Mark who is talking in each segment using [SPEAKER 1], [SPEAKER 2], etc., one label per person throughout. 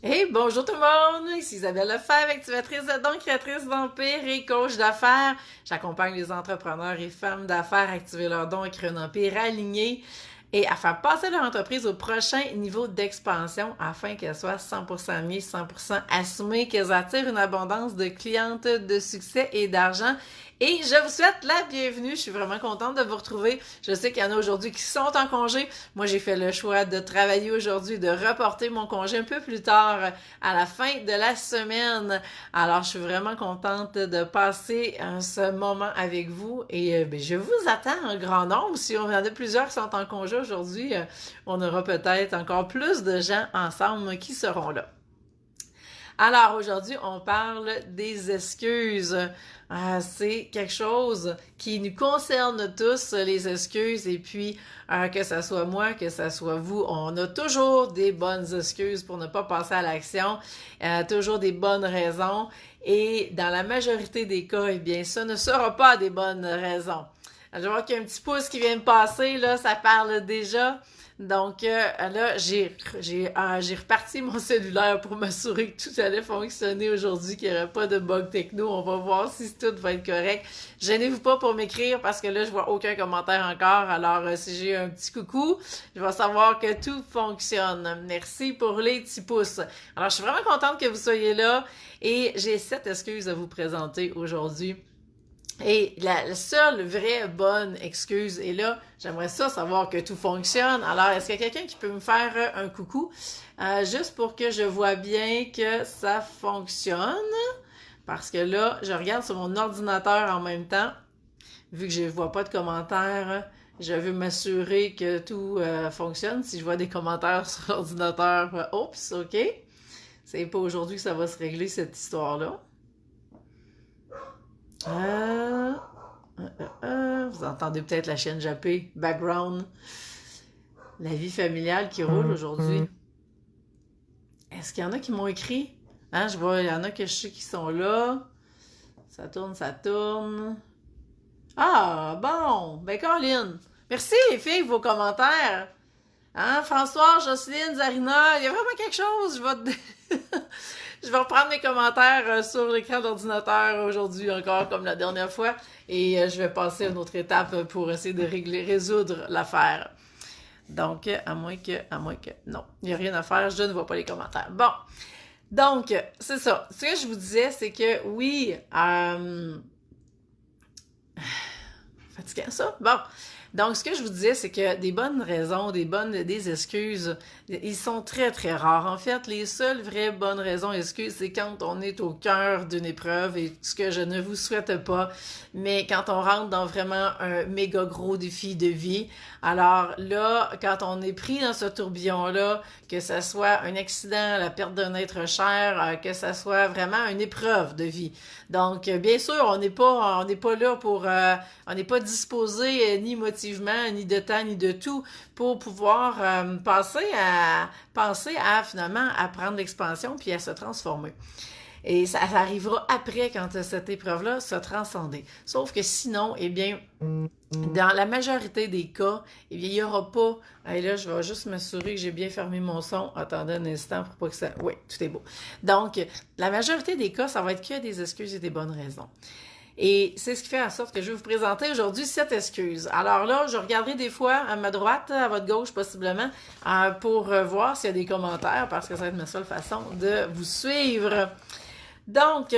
[SPEAKER 1] Hey, bonjour tout le monde! Ici Isabelle Lefebvre, activatrice de dons, créatrice d'empire et coach d'affaires. J'accompagne les entrepreneurs et femmes d'affaires à activer leurs dons et créer un empire aligné et à faire passer leur entreprise au prochain niveau d'expansion afin qu'elle soit 100% alignée, 100% assumée, qu'elles attirent une abondance de clientes, de succès et d'argent. Et je vous souhaite la bienvenue. Je suis vraiment contente de vous retrouver. Je sais qu'il y en a aujourd'hui qui sont en congé. Moi, j'ai fait le choix de travailler aujourd'hui, de reporter mon congé un peu plus tard à la fin de la semaine. Alors, je suis vraiment contente de passer ce moment avec vous et je vous attends en grand nombre. Si on en a plusieurs qui sont en congé aujourd'hui, on aura peut-être encore plus de gens ensemble qui seront là. Alors aujourd'hui, on parle des excuses. C'est quelque chose qui nous concerne tous, les excuses, et puis que ça soit moi, que ça soit vous, on a toujours des bonnes excuses pour ne pas passer à l'action, toujours des bonnes raisons, et dans la majorité des cas, eh bien, ça ne sera pas des bonnes raisons. Je vois qu'il y a un petit pouce qui vient de passer, là, ça parle déjà. Donc là, j'ai reparti mon cellulaire pour m'assurer que tout allait fonctionner aujourd'hui, qu'il n'y aurait pas de bug techno. On va voir si tout va être correct. Gênez-vous pas pour m'écrire parce que là, je vois aucun commentaire encore. Alors, si j'ai un petit coucou, je vais savoir que tout fonctionne. Merci pour les petits pouces. Alors, je suis vraiment contente que vous soyez là et j'ai 7 excuses à vous présenter aujourd'hui. Et la seule vraie bonne excuse, et là, j'aimerais ça savoir que tout fonctionne. Alors, est-ce qu'il y a quelqu'un qui peut me faire un coucou? Juste pour que je vois bien que ça fonctionne. Parce que là, je regarde sur mon ordinateur en même temps. Vu que je ne vois pas de commentaires, je veux m'assurer que tout fonctionne. Si je vois des commentaires sur l'ordinateur, oups, ok. C'est pas aujourd'hui que ça va se régler, cette histoire-là. Vous entendez peut-être la chaîne Jappé, background, la vie familiale qui roule aujourd'hui. Est-ce qu'il y en a qui m'ont écrit? Hein, je vois, il y en a que je sais qui sont là. Ça tourne, ça tourne. Ah, bon, ben Colin, merci les filles, vos commentaires. Hein, François, Jocelyne, Zarina, il y a vraiment quelque chose. Je vais reprendre mes commentaires sur l'écran d'ordinateur aujourd'hui encore comme la dernière fois et je vais passer à une autre étape pour essayer de résoudre l'affaire. Donc, à moins que, non, il n'y a rien à faire, je ne vois pas les commentaires. Bon, donc, c'est ça. Ce que je vous disais, c'est que oui, fatigant ça? Bon. Donc, ce que je vous disais, c'est que des bonnes raisons, des excuses, ils sont très, très rares. En fait, les seules vraies bonnes raisons, excuses, c'est quand on est au cœur d'une épreuve et ce que je ne vous souhaite pas, mais quand on rentre dans vraiment un méga gros défi de vie. Alors là, quand on est pris dans ce tourbillon-là, que ça soit un accident, la perte d'un être cher, que ça soit vraiment une épreuve de vie. Donc, bien sûr, on n'est pas là pour, on n'est pas disposé ni émotivement, ni de temps, ni de tout pour pouvoir penser à finalement à prendre l'expansion puis à se transformer. Et ça arrivera après quand cette épreuve-là sera transcendée. Sauf que sinon, eh bien, dans la majorité des cas, eh bien, il n'y aura pas... Et là, je vais juste m'assurer que j'ai bien fermé mon son. Attendez un instant pour pas que ça... Oui, tout est beau. Donc, la majorité des cas, ça va être que des excuses et des bonnes raisons. Et c'est ce qui fait en sorte que je vais vous présenter aujourd'hui 7 excuses. Alors là, je regarderai des fois à ma droite, à votre gauche possiblement, pour voir s'il y a des commentaires, parce que ça va être ma seule façon de vous suivre. Donc,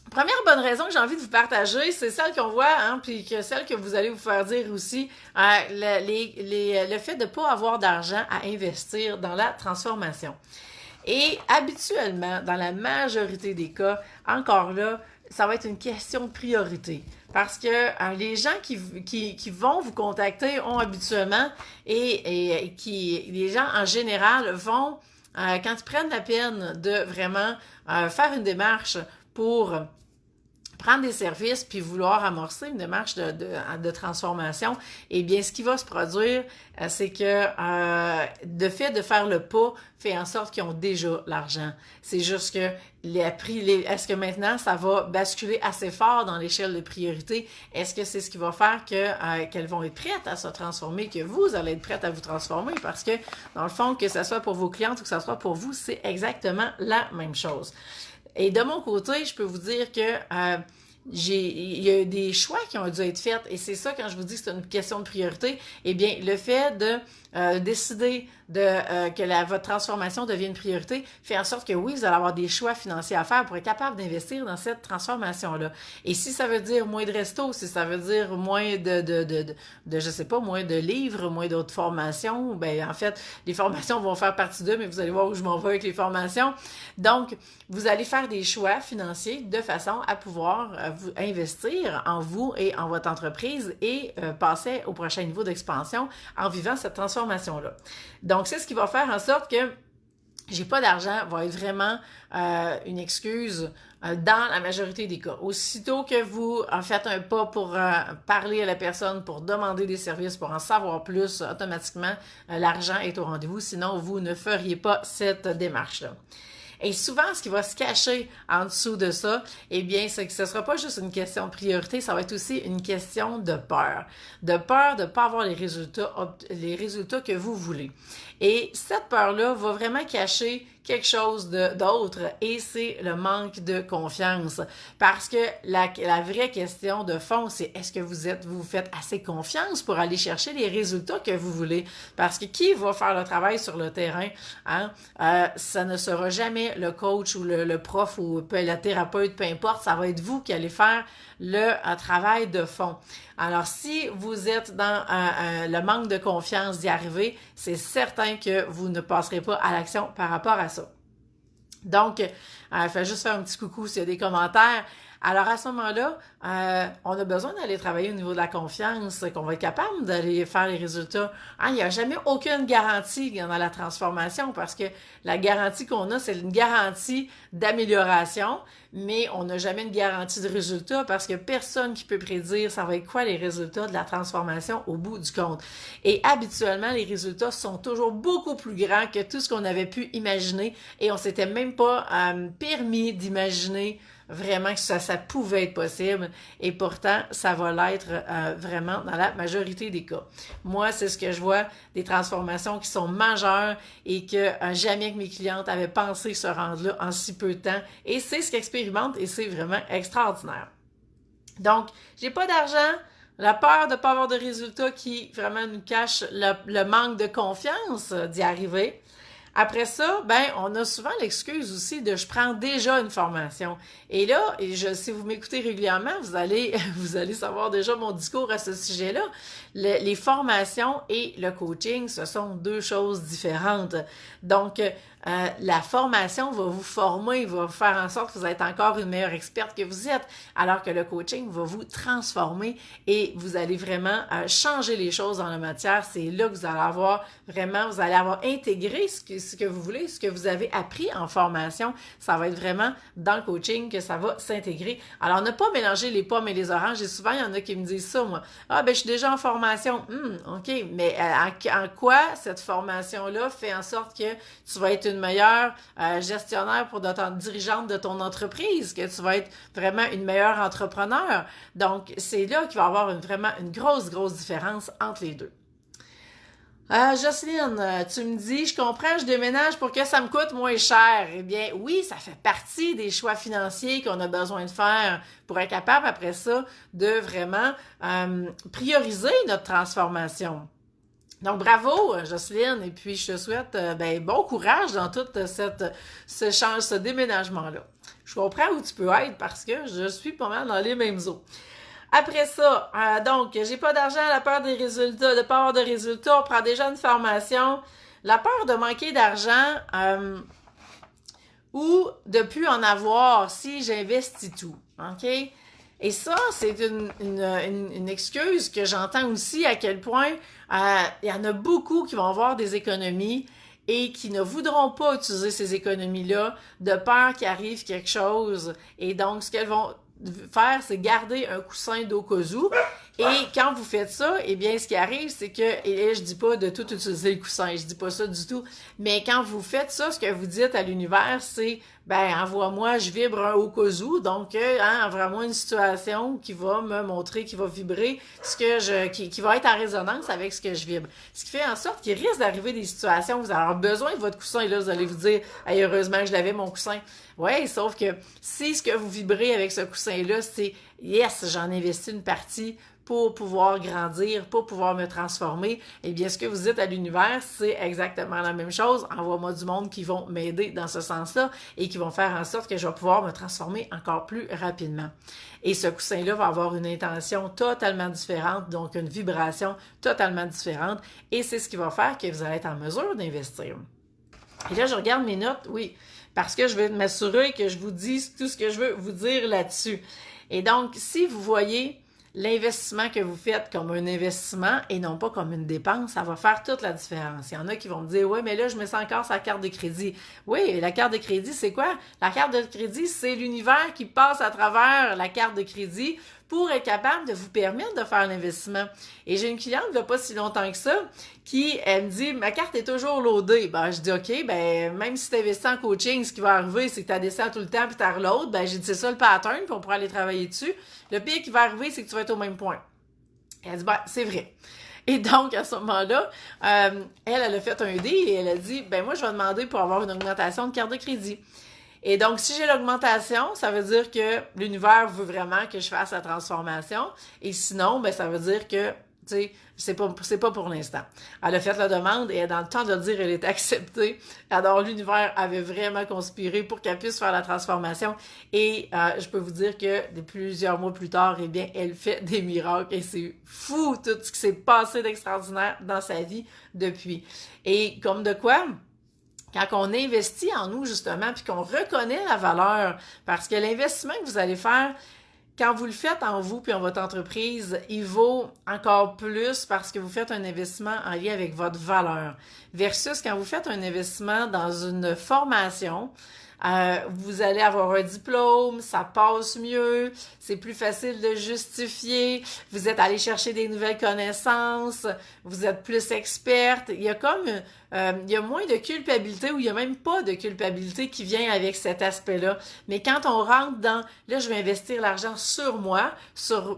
[SPEAKER 1] première bonne raison que j'ai envie de vous partager, c'est celle qu'on voit, hein, puis que celle que vous allez vous faire dire aussi, le fait de ne pas avoir d'argent à investir dans la transformation. Et habituellement, dans la majorité des cas, encore là, ça va être une question de priorité. Parce que les gens qui vont vous contacter ont habituellement, les gens en général vont, quand ils prennent la peine de vraiment faire une démarche pour prendre des services puis vouloir amorcer une démarche de transformation, eh bien, ce qui va se produire, c'est que le fait de faire le pas fait en sorte qu'ils ont déjà l'argent. C'est juste que est-ce que maintenant ça va basculer assez fort dans l'échelle de priorité? Est-ce que c'est ce qui va faire qu'elles vont être prêtes à se transformer, que vous allez être prêtes à vous transformer? Parce que, dans le fond, que ce soit pour vos clientes ou que ce soit pour vous, c'est exactement la même chose. Et de mon côté, je peux vous dire que il y a des choix qui ont dû être faits et c'est ça quand je vous dis que c'est une question de priorité. Eh bien, le fait de décider que votre transformation devienne une priorité fait en sorte que oui, vous allez avoir des choix financiers à faire pour être capable d'investir dans cette transformation-là. Et si ça veut dire moins de restos, si ça veut dire moins je sais pas, moins de livres, moins d'autres formations, ben en fait, les formations vont faire partie d'eux, mais vous allez voir où je m'en vais avec les formations. Donc, vous allez faire des choix financiers de façon à pouvoir vous investir en vous et en votre entreprise et passer au prochain niveau d'expansion en vivant cette transformation-là. Donc, c'est ce qui va faire en sorte que j'ai pas d'argent va être vraiment une excuse dans la majorité des cas. Aussitôt que vous faites un pas pour parler à la personne, pour demander des services, pour en savoir plus, automatiquement, l'argent est au rendez-vous. Sinon, vous ne feriez pas cette démarche-là. Et souvent, ce qui va se cacher en dessous de ça, eh bien, c'est que ce ne sera pas juste une question de priorité, ça va être aussi une question de peur. De peur de ne pas avoir les résultats que vous voulez. Et cette peur-là va vraiment cacher quelque chose d'autre et c'est le manque de confiance. Parce que la vraie question de fond, c'est est-ce que vous faites assez confiance pour aller chercher les résultats que vous voulez? Parce que qui va faire le travail sur le terrain? Hein? Ça ne sera jamais le coach ou le prof ou le thérapeute, peu importe, ça va être vous qui allez faire le travail de fond. Alors, si vous êtes dans le manque de confiance d'y arriver, c'est certain que vous ne passerez pas à l'action par rapport à ça. Donc, faites juste faire un petit coucou s'il y a des commentaires. Alors, à ce moment-là, on a besoin d'aller travailler au niveau de la confiance, qu'on va être capable d'aller faire les résultats. Hein, il n'y a jamais aucune garantie dans la transformation parce que la garantie qu'on a, c'est une garantie d'amélioration, mais on n'a jamais une garantie de résultat parce que personne qui peut prédire ça va être quoi les résultats de la transformation au bout du compte. Et habituellement, les résultats sont toujours beaucoup plus grands que tout ce qu'on avait pu imaginer et on s'était même pas permis d'imaginer vraiment que ça pouvait être possible et pourtant, ça va l'être vraiment dans la majorité des cas. Moi, c'est ce que je vois, des transformations qui sont majeures et que jamais que mes clientes avaient pensé se rendre là en si peu de temps et c'est ce qu'expérimentent et c'est vraiment extraordinaire. Donc, j'ai pas d'argent, la peur de ne pas avoir de résultats qui vraiment nous cache le manque de confiance d'y arriver. Après ça, on a souvent l'excuse aussi de je prends déjà une formation. Et là, si vous m'écoutez régulièrement, vous allez savoir déjà mon discours à ce sujet-là. Les formations et le coaching, ce sont deux choses différentes. Donc, la formation va vous former, va faire en sorte que vous êtes encore une meilleure experte que vous êtes, alors que le coaching va vous transformer et vous allez vraiment changer les choses dans la matière. C'est là que vous allez avoir intégré ce que vous voulez, ce que vous avez appris en formation. Ça va être vraiment dans le coaching que ça va s'intégrer. Alors, ne pas mélanger les pommes et les oranges. Et souvent, il y en a qui me disent ça, moi. Ah, je suis déjà en formation. OK. Mais en quoi cette formation-là fait en sorte que tu vas être une meilleure gestionnaire dirigeante de ton entreprise, que tu vas être vraiment une meilleure entrepreneur. Donc, c'est là qu'il va y avoir vraiment une grosse différence entre les deux. Jocelyne, tu me dis, je comprends, je déménage pour que ça me coûte moins cher. Eh bien, oui, ça fait partie des choix financiers qu'on a besoin de faire pour être capable, après ça, de vraiment prioriser notre transformation. Donc, bravo, Jocelyne, et puis je te souhaite bon courage dans tout ce déménagement-là. Je comprends où tu peux être parce que je suis pas mal dans les mêmes eaux. Après ça, donc, j'ai pas d'argent, la peur des résultats, de pas avoir de résultats, on prend déjà une formation, la peur de manquer d'argent ou de plus en avoir si j'investis tout, OK? Et ça, c'est une excuse que j'entends aussi à quel point il y en a beaucoup qui vont avoir des économies et qui ne voudront pas utiliser ces économies-là de peur qu'il arrive quelque chose. Et donc, ce qu'elles vont faire, c'est garder un coussin d'au cas où. Et quand vous faites ça, eh bien, ce qui arrive, c'est que, et là, je dis pas de tout utiliser le coussin, je dis pas ça du tout, mais quand vous faites ça, ce que vous dites à l'univers, c'est, ben, envoie-moi, je vibre un au cas où, donc, envoie-moi une situation qui va me montrer, qui va vibrer, qui va être en résonance avec ce que je vibre. Ce qui fait en sorte qu'il risque d'arriver des situations où vous allez avoir besoin de votre coussin, et là, vous allez vous dire, hey, heureusement que je l'avais, mon coussin. Ouais, sauf que si ce que vous vibrez avec ce coussin-là, c'est, yes, j'en investis une partie pour pouvoir grandir, pour pouvoir me transformer, eh bien, ce que vous dites à l'univers, c'est exactement la même chose. Envoie-moi du monde qui vont m'aider dans ce sens-là et qui vont faire en sorte que je vais pouvoir me transformer encore plus rapidement. Et ce coussin-là va avoir une intention totalement différente, donc une vibration totalement différente, et c'est ce qui va faire que vous allez être en mesure d'investir. Et là, je regarde mes notes, oui, parce que je vais m'assurer que je vous dise tout ce que je veux vous dire là-dessus. Et donc, si vous voyez l'investissement que vous faites comme un investissement et non pas comme une dépense, ça va faire toute la différence. Il y en a qui vont me dire, oui, mais là, je me sens encore sur la carte de crédit. Oui, la carte de crédit, c'est quoi? La carte de crédit, c'est l'univers qui passe à travers la carte de crédit pour être capable de vous permettre de faire l'investissement. Et j'ai une cliente, il n'y a pas si longtemps que ça, qui, elle me dit, ma carte est toujours loadée. Ben, je dis, OK, ben, même si tu investis en coaching, ce qui va arriver, c'est que tu descends tout le temps puis tu reloads. Ben, j'ai dit, c'est ça le pattern, puis on pourra aller travailler dessus. Le pire qui va arriver, c'est que tu vas être au même point. Elle dit, ben, c'est vrai. Et donc, à ce moment-là, elle a fait un deal et elle a dit, ben, moi, je vais demander pour avoir une augmentation de carte de crédit. Et donc, si j'ai l'augmentation, ça veut dire que l'univers veut vraiment que je fasse la transformation. Et sinon, ben, ça veut dire que, tu sais, c'est pas pour l'instant. Elle a fait la demande et dans le temps de le dire, elle est acceptée. Alors, l'univers avait vraiment conspiré pour qu'elle puisse faire la transformation. Et je peux vous dire que plusieurs mois plus tard, eh bien, elle fait des miracles. Et c'est fou tout ce qui s'est passé d'extraordinaire dans sa vie depuis. Et comme de quoi... Quand on investit en nous, justement, puis qu'on reconnaît la valeur, parce que l'investissement que vous allez faire, quand vous le faites en vous puis en votre entreprise, il vaut encore plus parce que vous faites un investissement en lien avec votre valeur. Versus quand vous faites un investissement dans une formation, vous allez avoir un diplôme, ça passe mieux, c'est plus facile de justifier, vous êtes allé chercher des nouvelles connaissances, vous êtes plus experte. Il y a comme il y a moins de culpabilité ou il y a même pas de culpabilité qui vient avec cet aspect-là. Mais quand on rentre dans là, je vais investir l'argent sur moi,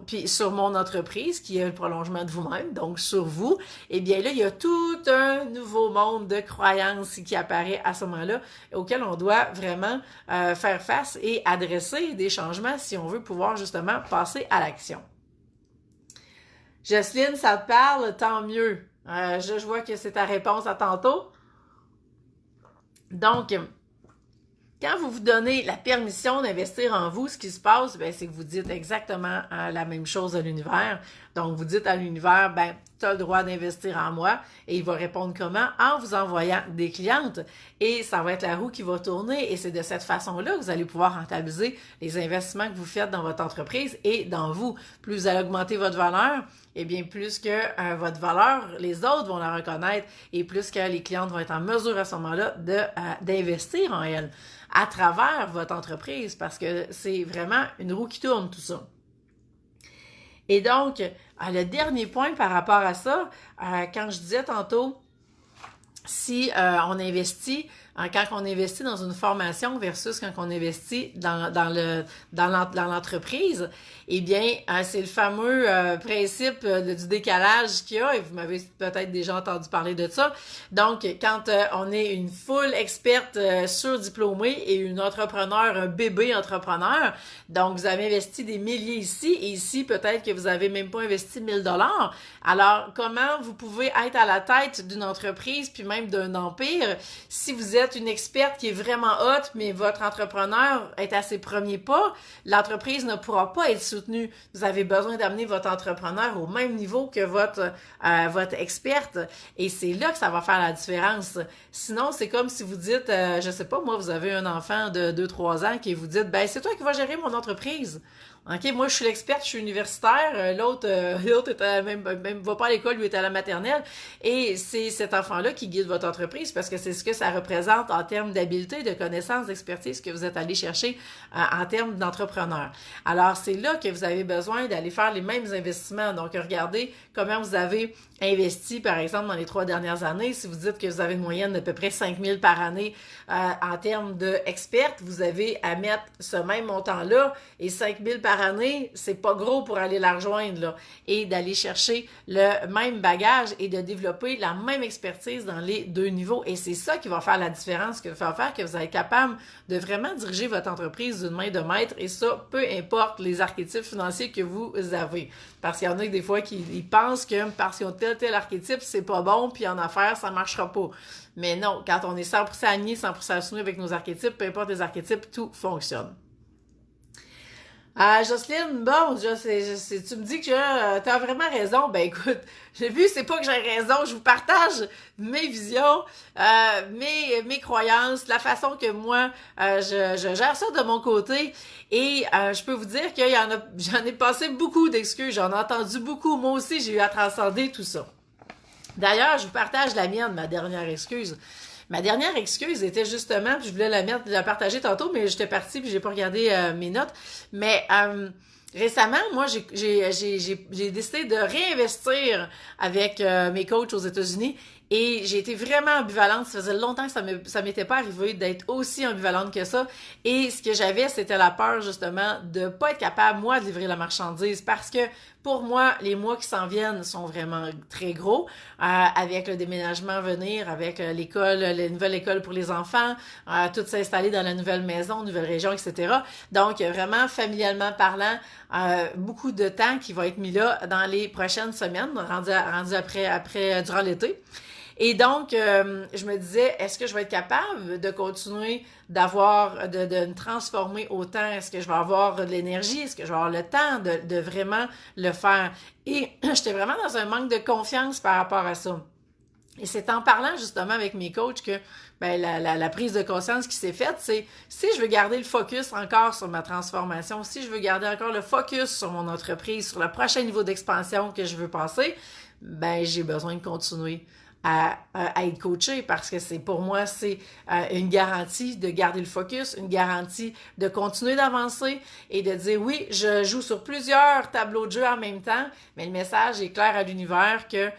[SPEAKER 1] puis sur mon entreprise qui est le prolongement de vous-même, donc sur vous, eh bien là, il y a tout un nouveau monde de croyances qui apparaît à ce moment-là auquel on doit vraiment faire face et adresser des changements si on veut pouvoir justement passer à l'action. Jocelyne, ça te parle? Tant mieux. Je vois que c'est ta réponse à tantôt. Donc, quand vous vous donnez la permission d'investir en vous, ce qui se passe, ben, c'est que vous dites exactement la même chose à l'univers. Donc, vous dites à l'univers, ben, tu as le droit d'investir en moi et il va répondre comment? En vous envoyant des clientes et ça va être la roue qui va tourner et c'est de cette façon-là que vous allez pouvoir rentabiliser les investissements que vous faites dans votre entreprise et dans vous. Plus vous allez augmenter votre valeur, eh bien, plus que votre valeur, les autres vont la reconnaître et plus que les clientes vont être en mesure à ce moment-là d'investir en elles à travers votre entreprise parce que c'est vraiment une roue qui tourne tout ça. Et donc, le dernier point par rapport à ça, quand je disais tantôt, si on investit, quand on investit dans une formation versus quand on investit dans l'entreprise, eh bien, c'est le fameux principe du décalage qu'il y a, et vous m'avez peut-être déjà entendu parler de ça. Donc, quand on est une full experte surdiplômée et une entrepreneur, un bébé entrepreneur, donc vous avez investi des milliers ici, et ici, peut-être que vous avez même pas investi 1000 $. Alors, comment vous pouvez être à la tête d'une entreprise, puis même d'un empire, si vous êtes une experte qui est vraiment haute, mais votre entrepreneur est à ses premiers pas, l'entreprise ne pourra pas être soutenue. Vous avez besoin d'amener votre entrepreneur au même niveau que votre experte, et c'est là que ça va faire la différence. Sinon, c'est comme si vous dites, je sais pas, moi, vous avez un enfant de 2-3 ans qui vous dites, ben c'est toi qui vas gérer mon entreprise. OK, moi, je suis l'experte, je suis universitaire. L'autre était même va pas à l'école, lui était à la maternelle. Et c'est cet enfant-là qui guide votre entreprise parce que c'est ce que ça représente en termes d'habileté, de connaissances, d'expertise que vous êtes allé chercher en termes d'entrepreneur. Alors, c'est là que vous avez besoin d'aller faire les mêmes investissements. Donc, regardez comment vous avez investi, par exemple, dans les 3 dernières années. Si vous dites que vous avez une moyenne d'à peu près 5 000 par année en termes d'experts, vous avez à mettre ce même montant-là et 5 000 par année, c'est pas gros pour aller la rejoindre, là. Et d'aller chercher le même bagage et de développer la même expertise dans les 2 niveaux. Et c'est ça qui va faire la différence, qui va faire que vous êtes capable de vraiment diriger votre entreprise d'une main de maître. Et ça, peu importe les archétypes financiers que vous avez. Parce qu'il y en a que des fois qui pensent que parce qu'ils ont tel archétype, c'est pas bon, puis en affaires, ça marchera pas. Mais non, quand on est 100% aligné, 100% assumé avec nos archétypes, peu importe les archétypes, tout fonctionne. Jocelyne, bon, tu me dis que tu as vraiment raison. Ben écoute, j'ai vu, c'est pas que j'ai raison, je vous partage mes visions, mes croyances, la façon que moi, je gère ça de mon côté. Et je peux vous dire j'en ai passé beaucoup d'excuses, j'en ai entendu beaucoup. Moi aussi, j'ai eu à transcender tout ça. D'ailleurs, je vous partage la mienne, ma dernière excuse. Ma dernière excuse était justement, puis je voulais la partager tantôt, mais j'étais partie puis j'ai pas regardé mes notes. Mais récemment, moi, j'ai décidé de réinvestir avec mes coachs aux États-Unis et j'ai été vraiment ambivalente. Ça faisait longtemps que ça m'était pas arrivé d'être aussi ambivalente que ça. Et ce que j'avais, c'était la peur justement de pas être capable, moi, de livrer la marchandise parce que pour moi, les mois qui s'en viennent sont vraiment très gros, avec le déménagement à venir, avec l'école, la nouvelle école pour les enfants, tout s'installer dans la nouvelle maison, nouvelle région, etc. Donc, vraiment, familialement parlant, beaucoup de temps qui va être mis là dans les prochaines semaines, rendu après durant l'été. Et donc, je me disais, est-ce que je vais être capable de continuer de me transformer autant? Est-ce que je vais avoir de l'énergie? Est-ce que je vais avoir le temps de vraiment le faire? Et j'étais vraiment dans un manque de confiance par rapport à ça. Et c'est en parlant justement avec mes coachs que la prise de conscience qui s'est faite, c'est si je veux garder le focus encore sur ma transformation, si je veux garder encore le focus sur mon entreprise, sur le prochain niveau d'expansion que je veux passer, j'ai besoin de continuer à être coaché parce que pour moi, c'est une garantie de garder le focus, une garantie de continuer d'avancer et de dire oui, je joue sur plusieurs tableaux de jeu en même temps, mais le message est clair à l'univers que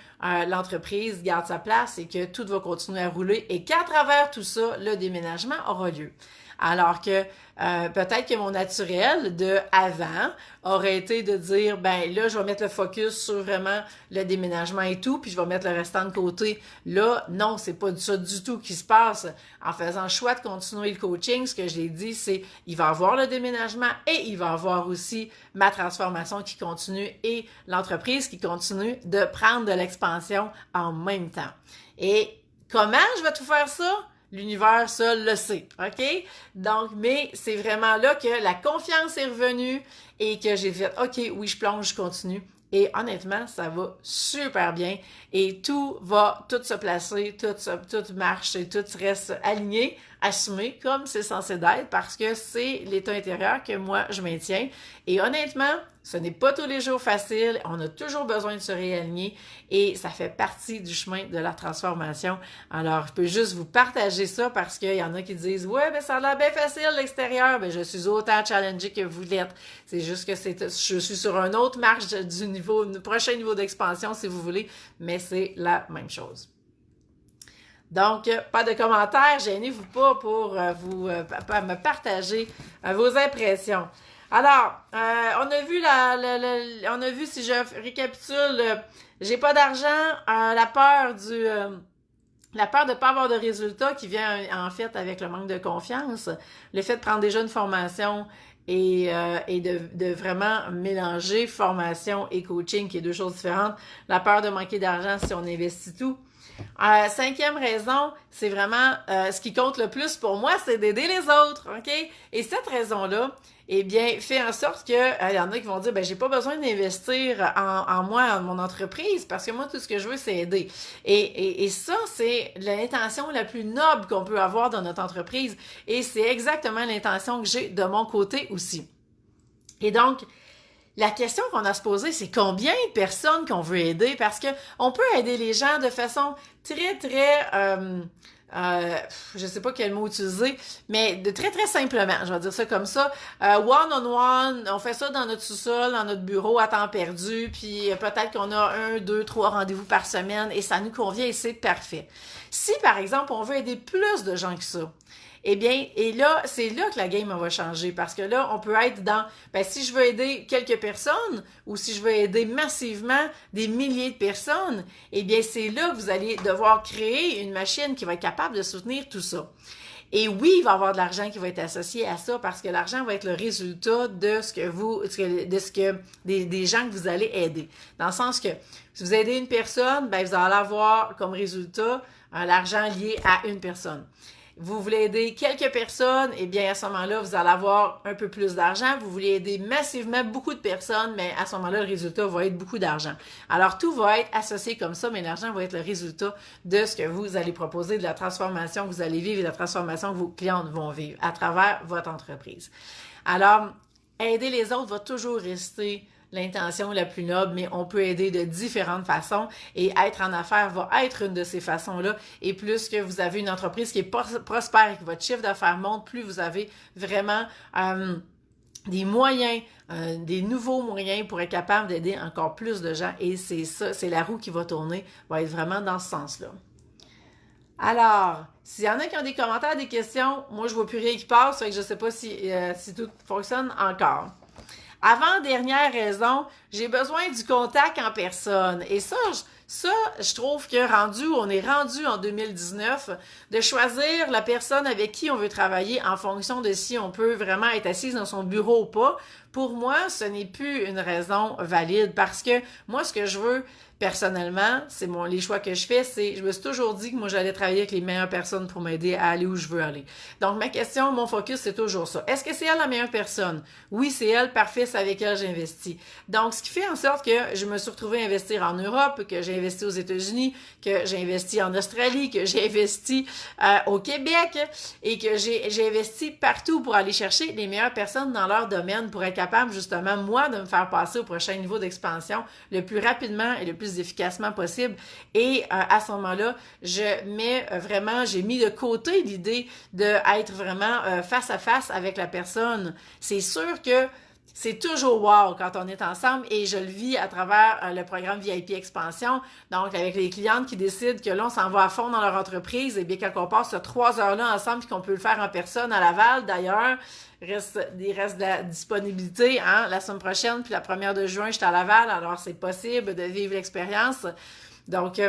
[SPEAKER 1] l'entreprise garde sa place et que tout va continuer à rouler et qu'à travers tout ça, le déménagement aura lieu. Alors que peut-être que mon naturel de avant aurait été de dire, là, je vais mettre le focus sur vraiment le déménagement et tout, puis je vais mettre le restant de côté. Là, non, c'est pas ça du tout qui se passe. En faisant le choix de continuer le coaching, ce que j'ai dit, c'est il va y avoir le déménagement et il va y avoir aussi ma transformation qui continue et l'entreprise qui continue de prendre de l'expansion en même temps. Et comment je vais tout faire ça? L'univers seul le sait, OK? Donc, mais c'est vraiment là que la confiance est revenue et que j'ai fait, OK, oui, je plonge, je continue. Et honnêtement, ça va super bien et tout se placer, tout marche et tout reste aligné, assumé comme c'est censé d'être parce que c'est l'état intérieur que moi, je maintiens. Et honnêtement, ce n'est pas tous les jours facile. On a toujours besoin de se réaligner et ça fait partie du chemin de la transformation. Alors, je peux juste vous partager ça parce qu'il y en a qui disent « Ouais, ça a l'air bien facile l'extérieur. » Je suis autant challengée que vous l'êtes. C'est juste que je suis sur une autre marche du prochain niveau d'expansion, si vous voulez, mais c'est la même chose. Donc, pas de commentaires, gênez-vous pas pour me partager vos impressions. Alors, on a vu, si je récapitule, j'ai pas d'argent, la peur de pas avoir de résultats qui vient en fait avec le manque de confiance, le fait de prendre déjà une formation et de vraiment mélanger formation et coaching, qui est 2 choses différentes, la peur de manquer d'argent si on investit tout. 5e raison, c'est vraiment ce qui compte le plus pour moi, c'est d'aider les autres, OK? Et cette raison-là, eh bien, fait en sorte que y en a qui vont dire, j'ai pas besoin d'investir en moi, en mon entreprise, parce que moi, tout ce que je veux, c'est aider. Et ça, c'est l'intention la plus noble qu'on peut avoir dans notre entreprise. Et c'est exactement l'intention que j'ai de mon côté aussi. Et donc, la question qu'on a à se poser, c'est combien de personnes qu'on veut aider, parce que on peut aider les gens de façon très, très, je sais pas quel mot utiliser, mais de très, très simplement, je vais dire ça comme ça, one-on-one, on fait ça dans notre sous-sol, dans notre bureau à temps perdu, puis peut-être qu'on a 1, 2, 3 rendez-vous par semaine, et ça nous convient et c'est parfait. Si, par exemple, on veut aider plus de gens que ça, eh bien, et là, c'est là que la game va changer, parce que là, on peut être dans, ben, si je veux aider quelques personnes, ou si je veux aider massivement des milliers de personnes, eh bien, c'est là que vous allez devoir créer une machine qui va être capable de soutenir tout ça. Et oui, il va y avoir de l'argent qui va être associé à ça, parce que l'argent va être le résultat de des gens que vous allez aider. Dans le sens que, si vous aidez une personne, ben, vous allez avoir comme résultat l'argent lié à une personne. Vous voulez aider quelques personnes, eh bien, à ce moment-là, vous allez avoir un peu plus d'argent. Vous voulez aider massivement beaucoup de personnes, mais à ce moment-là, le résultat va être beaucoup d'argent. Alors, tout va être associé comme ça, mais l'argent va être le résultat de ce que vous allez proposer, de la transformation que vous allez vivre et de la transformation que vos clients vont vivre à travers votre entreprise. Alors, aider les autres va toujours rester l'intention la plus noble, mais on peut aider de différentes façons et être en affaires va être une de ces façons-là. Et plus que vous avez une entreprise qui est prospère et que votre chiffre d'affaires monte, plus vous avez vraiment des moyens, des nouveaux moyens pour être capable d'aider encore plus de gens. Et c'est ça, c'est la roue qui va tourner, va être vraiment dans ce sens-là. Alors, s'il y en a qui ont des commentaires, des questions, moi je vois plus rien qui passe, fait que je sais pas si tout fonctionne encore. Avant-dernière raison, j'ai besoin du contact en personne. Et ça, je trouve que on est rendu en 2019, de choisir la personne avec qui on veut travailler en fonction de si on peut vraiment être assise dans son bureau ou pas. Pour moi, ce n'est plus une raison valide, parce que moi, ce que je veux, personnellement, les choix que je fais, je me suis toujours dit que moi, j'allais travailler avec les meilleures personnes pour m'aider à aller où je veux aller. Donc, ma question, mon focus, c'est toujours ça. Est-ce que c'est elle la meilleure personne? Oui, c'est elle, parfait, c'est avec elle que j'investis. Donc, ce qui fait en sorte que je me suis retrouvée à investir en Europe, que j'ai investi aux États-Unis, que j'ai investi en Australie, que j'ai investi au Québec et que j'ai investi partout pour aller chercher les meilleures personnes dans leur domaine pour être capable, justement, moi, de me faire passer au prochain niveau d'expansion le plus rapidement et le plus efficacement possible. Et à ce moment-là, j'ai mis de côté l'idée d'être vraiment face à face avec la personne. C'est sûr que c'est toujours wow quand on est ensemble et je le vis à travers le programme VIP Expansion. Donc, avec les clientes qui décident que là, on s'en va à fond dans leur entreprise, et bien quand on passe ces 3 heures-là ensemble et qu'on peut le faire en personne à Laval, d'ailleurs, il reste de la disponibilité, la semaine prochaine, puis la 1er de juin, je suis à Laval, alors c'est possible de vivre l'expérience. Donc,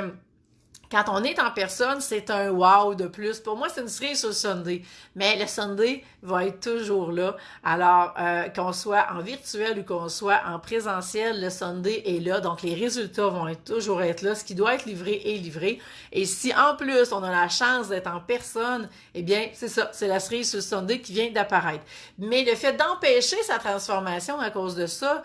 [SPEAKER 1] quand on est en personne, c'est un wow de plus. Pour moi, c'est une cerise sur le Sunday. Mais le Sunday va être toujours là. Alors, qu'on soit en virtuel ou qu'on soit en présentiel, le Sunday est là. Donc, les résultats vont toujours être là. Ce qui doit être livré est livré. Et si, en plus, on a la chance d'être en personne, eh bien, c'est ça. C'est la cerise sur le Sunday qui vient d'apparaître. Mais le fait d'empêcher sa transformation à cause de ça,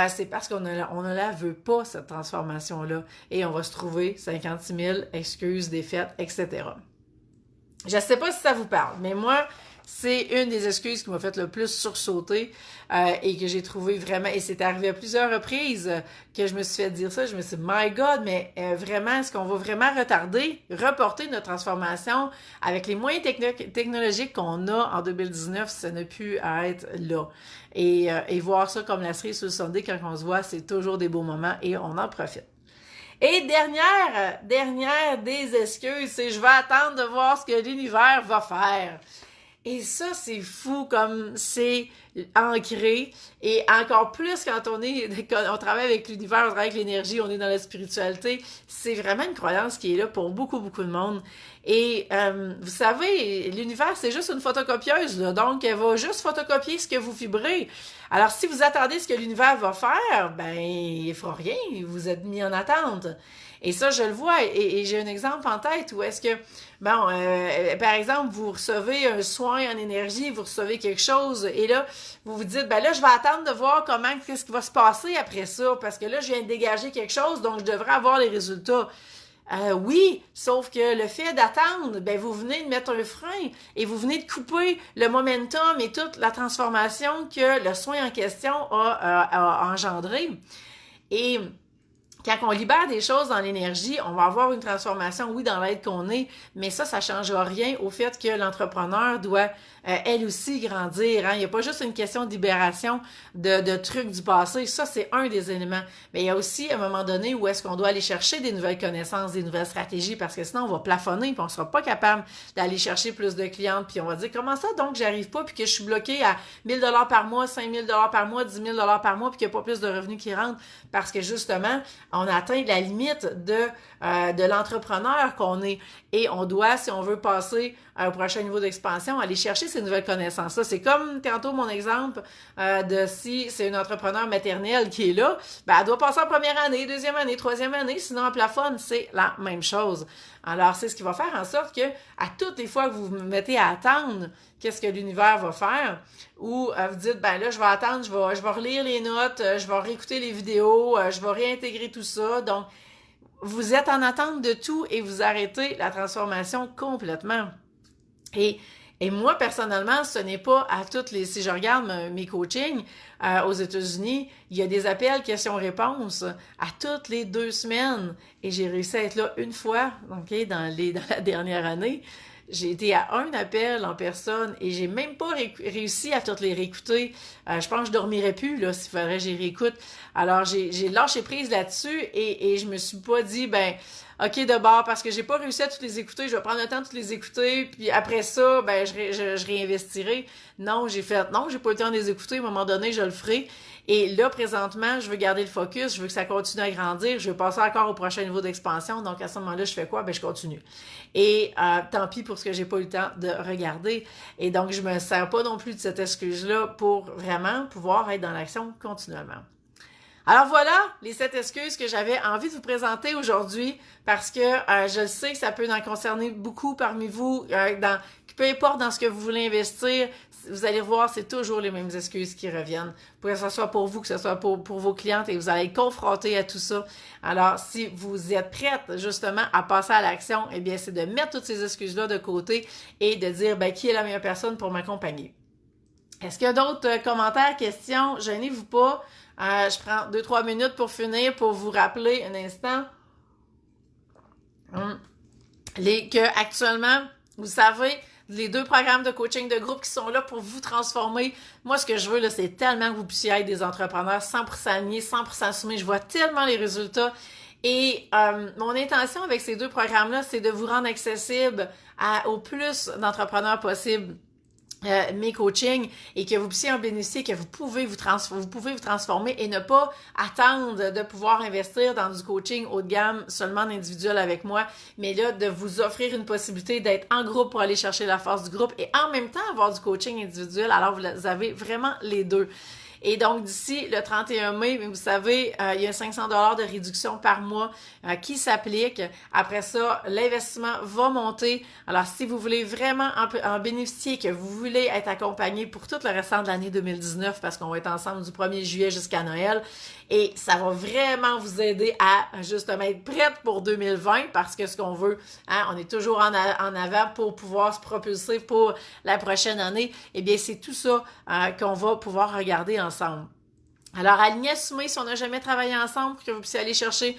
[SPEAKER 1] c'est parce qu'on ne la veut pas, cette transformation-là. Et on va se trouver 56 000 excuses, défaites, etc. Je ne sais pas si ça vous parle, mais moi, c'est une des excuses qui m'a fait le plus sursauter et que j'ai trouvé vraiment, et c'est arrivé à plusieurs reprises que je me suis fait dire ça, je me suis dit, my God, mais vraiment, est-ce qu'on va vraiment reporter notre transformation avec les moyens technologiques qu'on a en 2019, ça n'a pu être là. Et voir ça comme la cerise sur le Sunday quand on se voit, c'est toujours des beaux moments et on en profite. Et dernière des excuses, c'est je vais attendre de voir ce que l'univers va faire. Et ça, c'est fou comme c'est ancré. Et encore plus quand on travaille avec l'univers, on travaille avec l'énergie, on est dans la spiritualité. C'est vraiment une croyance qui est là pour beaucoup, beaucoup de monde. Et vous savez, l'univers, c'est juste une photocopieuse, là. Donc, elle va juste photocopier ce que vous vibrez. Alors, si vous attendez ce que l'univers va faire, ben, il fera rien. Vous êtes mis en attente. Et ça, je le vois, et j'ai un exemple en tête où est-ce que, par exemple, vous recevez un soin en énergie, vous recevez quelque chose, et là, vous vous dites, ben là, je vais attendre de voir qu'est-ce qui va se passer après ça, parce que là, je viens de dégager quelque chose, donc je devrais avoir les résultats. Oui, sauf que le fait d'attendre, ben vous venez de mettre un frein et vous venez de couper le momentum et toute la transformation que le soin en question a engendré. Et quand on libère des choses dans l'énergie, on va avoir une transformation, oui, dans l'être qu'on est, mais ça ne change rien au fait que l'entrepreneur doit, elle aussi, grandir. Hein? Il n'y a pas juste une question de libération de trucs du passé. Ça, c'est un des éléments. Mais il y a aussi un moment donné où est-ce qu'on doit aller chercher des nouvelles connaissances, des nouvelles stratégies, parce que sinon, on va plafonner, puis on ne sera pas capable d'aller chercher plus de clientes, puis on va dire, comment ça, donc, j'arrive pas, puis que je suis bloquée à 1 000 $ par mois, 5 000 $ par mois, 10 000 $ par mois, puis qu'il n'y a pas plus de revenus qui rentrent, parce que justement, on a atteint la limite de l'entrepreneur qu'on est. Et on doit, si on veut passer au prochain niveau d'expansion, aller chercher ces nouvelles connaissances-là. C'est comme tantôt mon exemple de si c'est une entrepreneur maternelle qui est là, ben elle doit passer en première année, deuxième année, troisième année, sinon elle plafonne, c'est la même chose. Alors, c'est ce qui va faire en sorte que à toutes les fois que vous vous mettez à attendre qu'est-ce que l'univers va faire, ou vous dites, ben là, je vais attendre, je vais relire les notes, je vais réécouter les vidéos, je vais réintégrer tout ça. Donc, vous êtes en attente de tout et vous arrêtez la transformation complètement. Et moi, personnellement, ce n'est pas à toutes les... Si je regarde mes coachings aux États-Unis, il y a des appels questions-réponses à toutes les 2 semaines. Et j'ai réussi à être là une fois, okay, dans la dernière année. J'ai été à un appel en personne et j'ai même pas réussi à toutes les réécouter. Je pense que je dormirais plus là s'il faudrait que j'y réécoute. Alors j'ai lâché prise là-dessus et je me suis pas dit ben OK de bord parce que j'ai pas réussi à toutes les écouter, je vais prendre le temps de toutes les écouter puis après ça ben je réinvestirai. Non, j'ai pas eu le temps de les écouter, à un moment donné, je le ferai. Et là, présentement, je veux garder le focus, je veux que ça continue à grandir, je veux passer encore au prochain niveau d'expansion. Donc, à ce moment-là, je fais quoi? Ben, je continue. Et tant pis pour ce que j'ai pas eu le temps de regarder. Et donc, je me sers pas non plus de cette excuse-là pour vraiment pouvoir être dans l'action continuellement. Alors voilà les 7 excuses que j'avais envie de vous présenter aujourd'hui parce que je sais que ça peut en concerner beaucoup parmi vous, peu importe dans ce que vous voulez investir, vous allez voir, c'est toujours les mêmes excuses qui reviennent. Que ce soit pour vous, que ce soit pour vos clientes et vous allez être confrontés à tout ça. Alors, si vous êtes prête justement à passer à l'action, eh bien, c'est de mettre toutes ces excuses-là de côté et de dire, ben, qui est la meilleure personne pour m'accompagner. Est-ce qu'il y a d'autres commentaires, questions? Gênez-vous pas. Je prends 2-3 minutes pour finir, pour vous rappeler un instant que actuellement, vous savez, les 2 programmes de coaching de groupe qui sont là pour vous transformer. Moi, ce que je veux, là, c'est tellement que vous puissiez être des entrepreneurs 100% alignés, 100% assumés. Je vois tellement les résultats. Et mon intention avec ces 2 programmes-là, c'est de vous rendre accessible au plus d'entrepreneurs possible. Mes coachings et que vous puissiez en bénéficier, que vous pouvez vous transformer et ne pas attendre de pouvoir investir dans du coaching haut de gamme seulement en individuel avec moi, mais là, de vous offrir une possibilité d'être en groupe pour aller chercher la force du groupe et en même temps avoir du coaching individuel. Alors, vous avez vraiment les 2. Et donc, d'ici le 31 mai, vous savez, il y a 500 $ de réduction par mois qui s'applique. Après ça, l'investissement va monter. Alors, si vous voulez vraiment en bénéficier, que vous voulez être accompagné pour tout le restant de l'année 2019, parce qu'on va être ensemble du 1er juillet jusqu'à Noël, et ça va vraiment vous aider à justement être prête pour 2020, parce que ce qu'on veut, hein, on est toujours en avant pour pouvoir se propulser pour la prochaine année. Eh bien, c'est tout ça qu'on va pouvoir regarder ensemble. Alors, aligné, assumé, si on n'a jamais travaillé ensemble, pour que vous puissiez aller chercher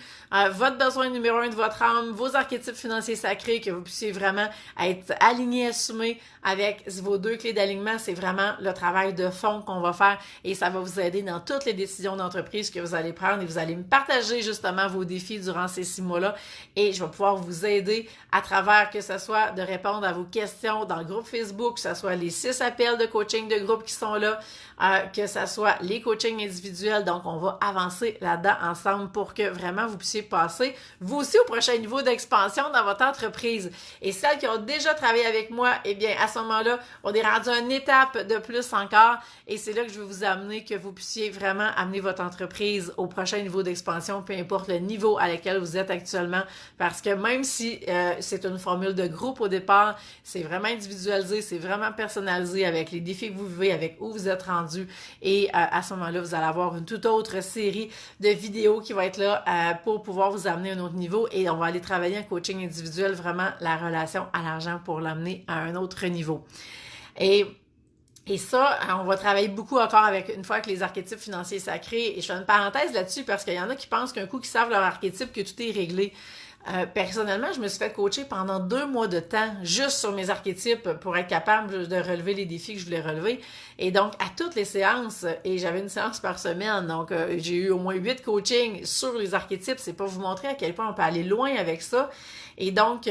[SPEAKER 1] votre besoin numéro 1 de votre âme, vos archétypes financiers sacrés, que vous puissiez vraiment être aligné, assumé avec vos 2 clés d'alignement, c'est vraiment le travail de fond qu'on va faire et ça va vous aider dans toutes les décisions d'entreprise que vous allez prendre et vous allez me partager justement vos défis durant ces 6 mois-là et je vais pouvoir vous aider à travers que ce soit de répondre à vos questions dans le groupe Facebook, que ce soit les 6 appels de coaching de groupe qui sont là, que ce soit les coachings individuels. Donc, on va avancer là-dedans ensemble pour que vraiment vous puissiez passer, vous aussi, au prochain niveau d'expansion dans votre entreprise. Et celles qui ont déjà travaillé avec moi, eh bien, à ce moment-là, on est rendu à une étape de plus encore et c'est là que je vais vous amener, que vous puissiez vraiment amener votre entreprise au prochain niveau d'expansion, peu importe le niveau à lequel vous êtes actuellement, parce que même si c'est une formule de groupe au départ, c'est vraiment individualisé, c'est vraiment personnalisé avec les défis que vous vivez, avec où vous êtes rendu et à ce moment-là, vous allez avoir avoir une toute autre série de vidéos qui va être là pour pouvoir vous amener à un autre niveau et on va aller travailler en coaching individuel, vraiment la relation à l'argent pour l'amener à un autre niveau. Et ça, on va travailler beaucoup encore une fois avec les archétypes financiers sacrés. Et je fais une parenthèse là-dessus parce qu'il y en a qui pensent qu'un coup qu'ils savent leur archétype, que tout est réglé. Personnellement, je me suis fait coacher pendant 2 mois de temps juste sur mes archétypes pour être capable de relever les défis que je voulais relever. Et donc, à toutes les séances, et j'avais une séance par semaine, donc j'ai eu au moins 8 coachings sur les archétypes. C'est pour vous montrer à quel point on peut aller loin avec ça. Et donc,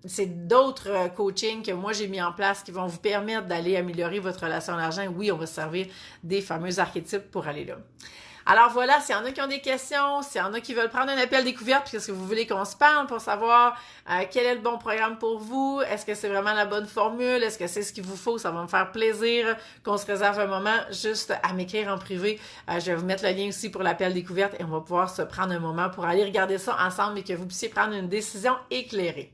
[SPEAKER 1] c'est d'autres coachings que moi j'ai mis en place qui vont vous permettre d'aller améliorer votre relation à l'argent. Oui, on va se servir des fameux archétypes pour aller là. Alors voilà, s'il y en a qui ont des questions, s'il y en a qui veulent prendre un appel découverte, puis est-ce que vous voulez qu'on se parle pour savoir quel est le bon programme pour vous, est-ce que c'est vraiment la bonne formule, est-ce que c'est ce qu'il vous faut, ça va me faire plaisir qu'on se réserve un moment juste à m'écrire en privé. Je vais vous mettre le lien aussi pour l'appel découverte et on va pouvoir se prendre un moment pour aller regarder ça ensemble et que vous puissiez prendre une décision éclairée.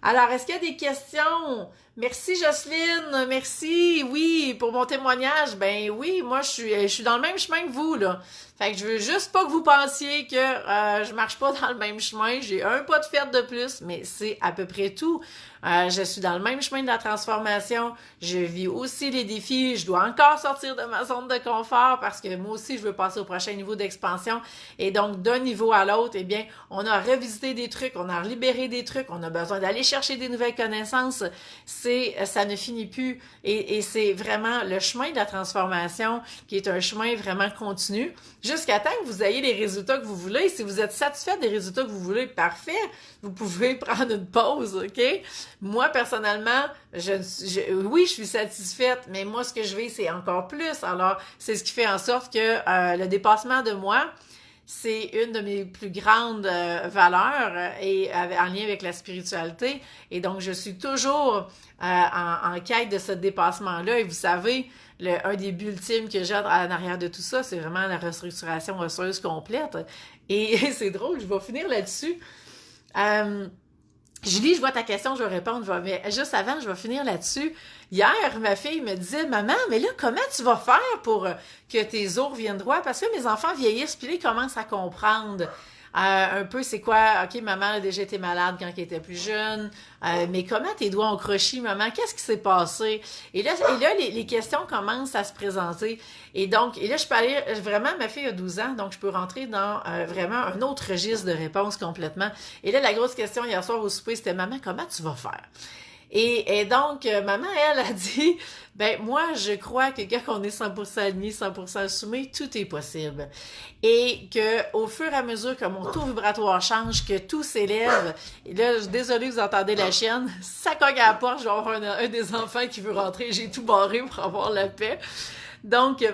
[SPEAKER 1] Alors, est-ce qu'il y a des questions? Merci Jocelyne, merci, oui, pour mon témoignage. Ben oui, moi je suis dans le même chemin que vous, là. Fait que je veux juste pas que vous pensiez que je marche pas dans le même chemin. J'ai un pas de fête de plus, mais c'est à peu près tout. Je suis dans le même chemin de la transformation. Je vis aussi les défis. Je dois encore sortir de ma zone de confort parce que moi aussi, je veux passer au prochain niveau d'expansion. Et donc, d'un niveau à l'autre, eh bien, on a revisité des trucs, on a libéré des trucs, on a besoin d'aller chercher des nouvelles connaissances. Ça ne finit plus. Et c'est vraiment le chemin de la transformation qui est un chemin vraiment continu jusqu'à temps que vous ayez les résultats que vous voulez. Si vous êtes satisfait des résultats que vous voulez, parfait. Vous pouvez prendre une pause, OK? Moi, personnellement, oui, je suis satisfaite, mais moi, ce que je veux, c'est encore plus. Alors, c'est ce qui fait en sorte que le dépassement de moi, c'est une de mes plus grandes valeurs et en lien avec la spiritualité. Et donc, je suis toujours en quête de ce dépassement-là. Et vous savez, un des buts ultimes que j'ai en arrière de tout ça, c'est vraiment la restructuration osseuse complète. Et c'est drôle, je vais finir là-dessus. Julie, je vois ta question, je vais répondre, mais juste avant, je vais finir là-dessus. Hier, ma fille me disait, maman, mais là, comment tu vas faire pour que tes os reviennent droit? Parce que mes enfants vieillissent, puis là, ils commencent à comprendre un peu c'est quoi, OK, maman a déjà été malade quand elle était plus jeune, mais comment tes doigts ont croché, maman? Qu'est-ce qui s'est passé? Et là les questions commencent à se présenter. Et là, je peux aller, vraiment, ma fille a 12 ans, donc je peux rentrer dans vraiment un autre registre de réponses complètement. Et là, la grosse question hier soir au souper, c'était, maman, comment tu vas faire? Et donc, maman, elle a dit, ben moi, je crois que quand on est 100% aligné, 100% assumé, tout est possible. Et que au fur et à mesure que mon taux vibratoire change, que tout s'élève, et là, désolée, vous entendez la chienne, ça cogne à la porte, je vais avoir un des enfants qui veut rentrer, j'ai tout barré pour avoir la paix. Donc,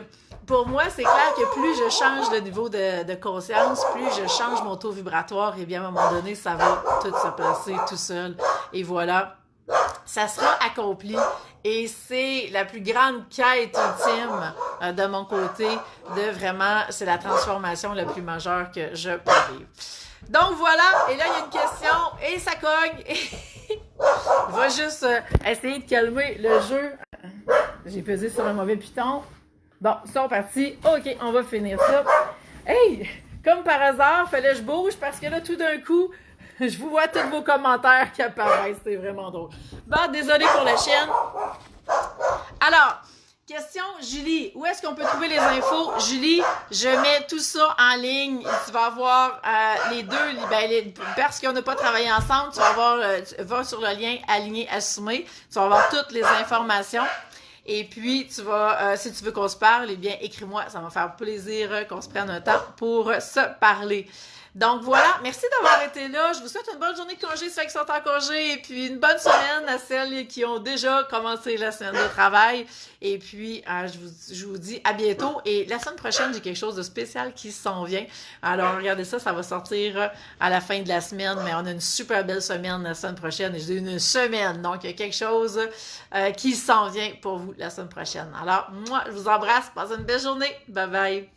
[SPEAKER 1] pour moi, c'est clair que plus je change de niveau de conscience, plus je change mon taux vibratoire, et bien à un moment donné, ça va tout se passer tout seul. Et voilà. Ça sera accompli et c'est la plus grande quête ultime de mon côté c'est la transformation la plus majeure que je peux vivre. Donc voilà, et là il y a une question et ça cogne. On va juste essayer de calmer le jeu. J'ai pesé sur un mauvais piton. Bon, c'est reparti. OK, on va finir ça. Hey, comme par hasard, fallait que je bouge parce que là tout d'un coup, je vous vois tous vos commentaires qui apparaissent. C'est vraiment drôle. Bon, désolé pour la chienne. Alors, question, Julie. Où est-ce qu'on peut trouver les infos? Julie, je mets tout ça en ligne. Tu vas avoir les deux, parce qu'on n'a pas travaillé ensemble, tu vas avoir, va sur le lien Aligné, Assumé. Tu vas avoir toutes les informations. Et puis, tu vas, si tu veux qu'on se parle, eh bien, écris-moi. Ça va me faire plaisir qu'on se prenne un temps pour se parler. Donc voilà, merci d'avoir été là. Je vous souhaite une bonne journée de congé, ceux qui sont en congé, et puis une bonne semaine à celles qui ont déjà commencé la semaine de travail. Et puis, je vous dis à bientôt. Et la semaine prochaine, j'ai quelque chose de spécial qui s'en vient. Alors, regardez ça, ça va sortir à la fin de la semaine, mais on a une super belle semaine la semaine prochaine. Et je dis une semaine, donc il y a quelque chose qui s'en vient pour vous la semaine prochaine. Alors, moi, je vous embrasse. Passez une belle journée. Bye bye.